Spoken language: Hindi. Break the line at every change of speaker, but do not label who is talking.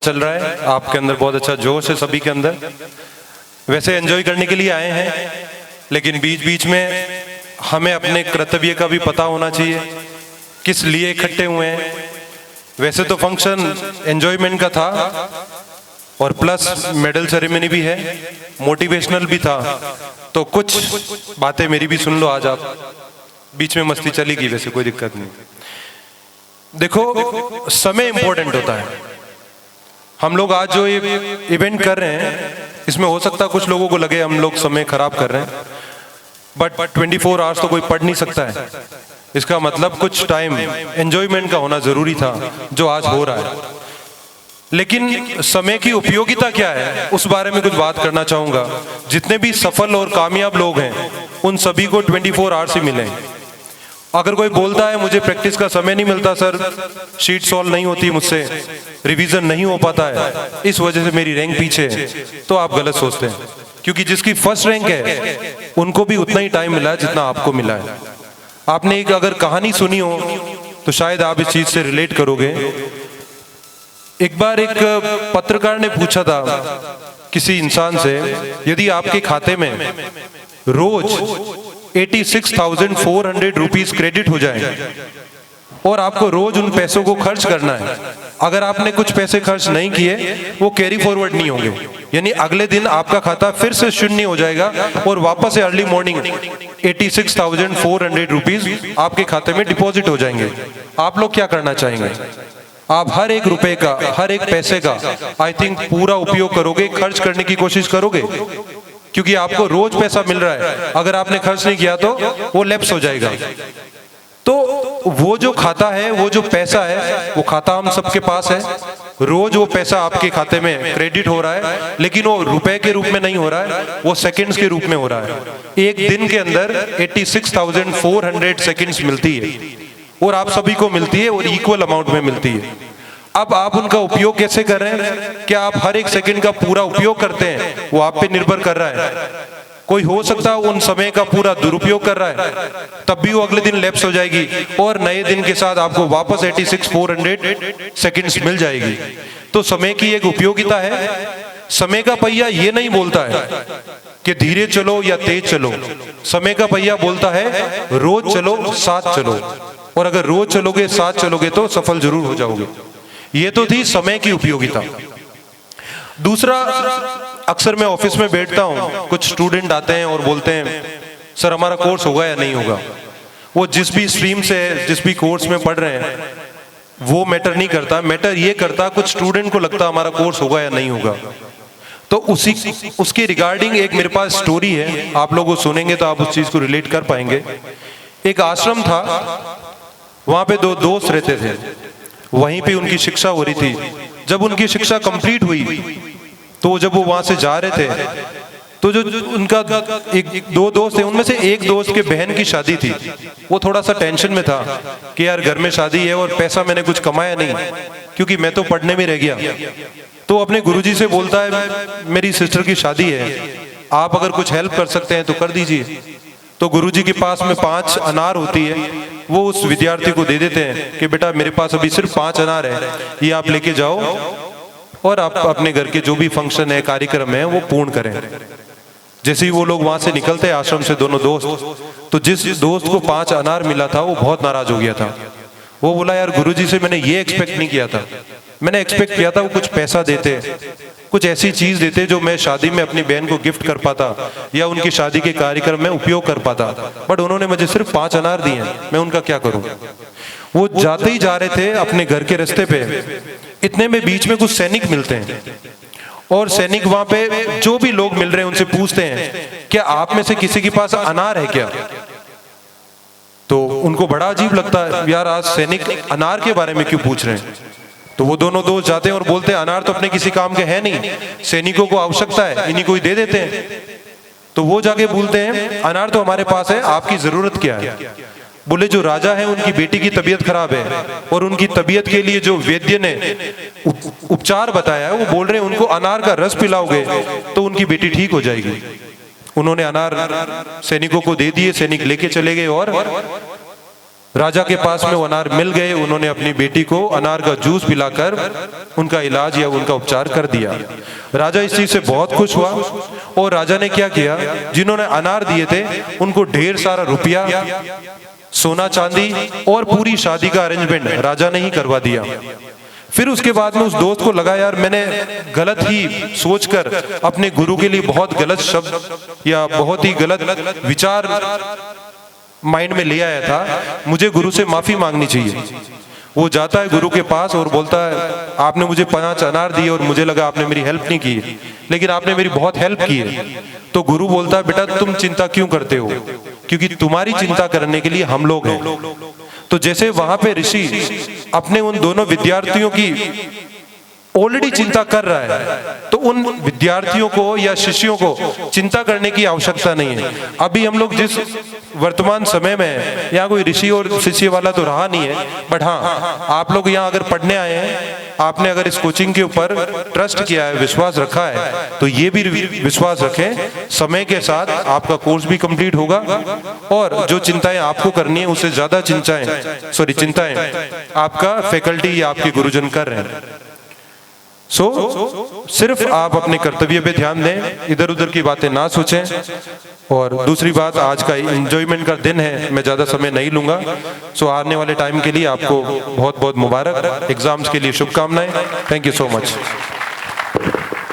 चल रहा है, आपके अंदर बहुत अच्छा जोश है, सभी के अंदर। वैसे एंजॉय करने के लिए आए हैं, लेकिन बीच बीच में हमें अपने कर्तव्य का भी पता होना चाहिए, किस लिए इकट्ठे हुए हैं। वैसे तो फंक्शन एंजॉयमेंट का था और प्लस मेडल सेरेमनी भी है, मोटिवेशनल भी था, तो कुछ बातें मेरी भी सुन लो आज आप। बीच में मस्ती चलेगी, वैसे कोई दिक्कत नहीं। देखो, समय इंपॉर्टेंट होता है। हम लोग आज जो ये इवेंट कर रहे हैं, इसमें हो सकता है कुछ लोगों को लगे हम लोग समय खराब कर रहे हैं, बट 24 आवर्स तो कोई पढ़ नहीं सकता है। इसका मतलब कुछ टाइम एंजॉयमेंट का होना जरूरी था, जो आज हो रहा है। लेकिन समय की उपयोगिता क्या है, उस बारे में कुछ बात करना चाहूंगा। जितने भी सफल और कामयाब लोग हैं, उन सभी को 24 आवर्स ही मिले। अगर कोई बोलता है मुझे प्रैक्टिस का समय नहीं मिलता सर, शीट सॉल्व नहीं होती मुझसे, रिवीजन नहीं हो पाता है, इस वजह से मेरी रैंक पीछे है, तो आप गलत सोचते हैं। क्योंकि जिसकी फर्स्ट रैंक है, उनको भी उतना ही टाइम मिला है जितना आपको मिला है। आपने एक अगर कहानी सुनी हो तो शायद आप इस चीज से रिलेट करोगे। एक बार एक पत्रकार ने पूछा था किसी इंसान से, यदि आपके खाते में रोज 86,400 रुपीज क्रेडिट हो जाए और आपको रोज उन पैसों को खर्च करना है, अगर आपने कुछ पैसे खर्च नहीं किए, वो कैरी फॉरवर्ड नहीं होंगे, यानी अगले दिन आपका खाता फिर से शून्य हो जाएगा और वापस से अर्ली मॉर्निंग 86,400 रुपीज आपके खाते में डिपॉजिट हो जाएंगे। आप लोग क्या करना चाहेंगे? आप हर एक रुपए का, हर एक पैसे का आई थिंक पूरा उपयोग करोगे, खर्च करने की कोशिश करोगे, क्योंकि आपको रोज पैसा मिल रहा है। अगर आपने खर्च नहीं किया तो वो लैप्स हो जाएगा। तो वो जो खाता है, वो जो पैसा है, वो खाता हम सबके पास है। रोज वो पैसा आपके खाते में क्रेडिट हो रहा है, लेकिन वो रुपए के रूप में नहीं हो रहा है, वो सेकंड्स के रूप में हो रहा है। एक दिन के अंदर 86,400 सेकंड्स मिलती है और आप सभी को मिलती है और इक्वल अमाउंट में मिलती है। अब आप उनका उपयोग कैसे कर रहे हैं? क्या आप हर एक सेकंड का पूरा उपयोग करते हैं? वो आप पे निर्भर कर रहा है। कोई हो सकता है उन समय का पूरा दुरुपयोग कर रहा है, तब भी वो अगले दिन लैप्स हो जाएगी और नए दिन के साथ आपको वापस 86,400 सेकंड्स मिल जाएगी। तो समय की एक उपयोगिता है। समय का पहिया ये नहीं बोलता है कि धीरे चलो या तेज चलो। समय का पहिया बोलता है रोज चलो, साथ चलो, और अगर रोज चलोगे, साथ चलोगे तो सफल जरूर हो जाओगे। ये तो थी समय की उपयोगिता। दूसरा, अक्सर मैं ऑफिस में बैठता हूँ, कुछ स्टूडेंट आते हैं और बोलते हैं सर हमारा कोर्स होगा या नहीं होगा। वो जिस भी स्ट्रीम से, जिस भी कोर्स में पढ़ रहे हैं, वो मैटर नहीं करता। मैटर ये करता कुछ स्टूडेंट को लगता हमारा कोर्स होगा या नहीं होगा। तो उसके रिगार्डिंग एक मेरे पास स्टोरी है, आप लोगों को सुनेंगे तो आप उस चीज को रिलेट कर पाएंगे। एक आश्रम था, वहां पे दो दोस्त रहते थे, वहीं पे उनकी शिक्षा हो रही थी। जब उनकी शिक्षा कंप्लीट हुई तो जब वो वहां से जा रहे थे, तो जो उनका दो दोस्त थे, उनमें से एक दोस्त के बहन की शादी थी। वो थोड़ा सा टेंशन में था कि यार घर में शादी है और पैसा मैंने कुछ कमाया नहीं, क्योंकि मैं तो पढ़ने में रह गया। तो अपने गुरुजी से बोलता है मेरी सिस्टर की शादी है, आप अगर कुछ हेल्प कर सकते हैं तो कर दीजिए। तो गुरुजी के पास में 5 अनार होती है, वो उस विद्यार्थी को दे देते हैं कि बेटा मेरे पास अभी सिर्फ 5 अनार है, ये आप लेके जाओ और आप अपने घर के जो भी फंक्शन है, कार्यक्रम है, वो पूर्ण करें। जैसे ही वो लोग वहां से निकलते हैं आश्रम से, दोनों दोस्त, तो जिस दोस्त को 5 अनार मिला था वो बहुत नाराज हो गया था। वो बोला यार गुरुजी से मैंने ये एक्सपेक्ट नहीं किया था, मैंने एक्सपेक्ट किया था वो कुछ पैसा देते, कुछ ऐसी चीज देते जो मैं शादी में अपनी बहन को गिफ्ट कर पाता या उनकी शादी के कार्यक्रम में उपयोग कर पाता, बट उन्होंने मुझे सिर्फ 5 अनार दिए, मैं उनका क्या करूं। वो जाते ही जा रहे थे अपने घर के रास्ते पे, इतने में बीच में कुछ सैनिक मिलते हैं और सैनिक वहां पे जो भी लोग मिल रहे हैं उनसे पूछते हैं क्या आप में से किसी के पास अनार है क्या। तो उनको बड़ा अजीब लगता है, यार आज सैनिक अनार के बारे में क्यों पूछ रहे हैं। तो वो दोनों दोस्त जाते हैं और बोलते हैं अनार तो अपने किसी काम के है नहीं, सैनिकों को आवश्यकता है, इन्हीं को ही दे देते हैं। तो वो जाके बोलते हैं अनार तो हमारे पास है, आपकी जरूरत क्या है। बोले जो राजा है उनकी बेटी की तबीयत खराब है और उनकी तबीयत के लिए जो वैद्य ने उपचार बताया है, वो बोल रहे हैं उनको अनार का रस पिलाओगे तो उनकी बेटी ठीक हो जाएगी। उन्होंने अनार सैनिकों को दे दिए, सैनिक लेके चले गए और राजा के पास में वो अनार मिल गए, उन्होंने अपनी बेटी को अनार का जूस पिलाकर उनका इलाज या उनका उपचार कर दिया। राजा इस चीज से बहुत खुश हुआ और राजा ने क्या किया, जिन्होंने अनार दिए थे उनको ढेर सारा रुपया, सोना चांदी और पूरी शादी का अरेंजमेंट राजा ने ही करवा दिया। फिर उसके बाद में उस दोस्त को लगा, यार मैंने गलत ही सोचकर अपने गुरु के लिए बहुत गलत शब्द या बहुत ही गलत विचार माइंड में ले आया था, मुझे गुरु से माफी मांगनी चाहिए। वो जाता है गुरु के पास और बोलता है, आपने मुझे 5 अनार दिए और मुझे लगा आपने मेरी हेल्प नहीं की, लेकिन आपने मेरी बहुत हेल्प की है। तो गुरु बोलता है, बेटा तुम चिंता क्यों करते हो, क्योंकि तुम्हारी चिंता करने के लिए हम लोग हैं। तो जैसे वहां पे ऋषि अपने उन दोनों विद्यार्थियों की ऑलरेडी चिंता कर रहा है, तो उन विद्यार्थियों को या शिष्यों को चिंता करने की आवश्यकता नहीं है। अभी हम लोग जिस वर्तमान समय में हैं, यहाँ कोई ऋषि और शिष्य वाला तो रहा नहीं है, बट हाँ आप लोग यहाँ अगर पढ़ने आए हैं, आपने अगर इस कोचिंग के ऊपर ट्रस्ट किया है, विश्वास रखा है, तो ये भी विश्वास रखें, समय के साथ आपका कोर्स भी कंप्लीट होगा और जो चिंताएं आपको करनी है उससे ज्यादा चिंताएं आपका फैकल्टी या आपके गुरुजन कर रहे हैं। सिर्फ आप अपने कर्तव्य पे ध्यान दें, इधर उधर की बातें ना सोचें। और दूसरी बात, आज का एंजॉयमेंट का दिन है, मैं ज़्यादा समय नहीं लूँगा। आने वाले टाइम के लिए आपको बहुत बहुत मुबारक, एग्जाम्स के लिए शुभकामनाएं। Thank you so much.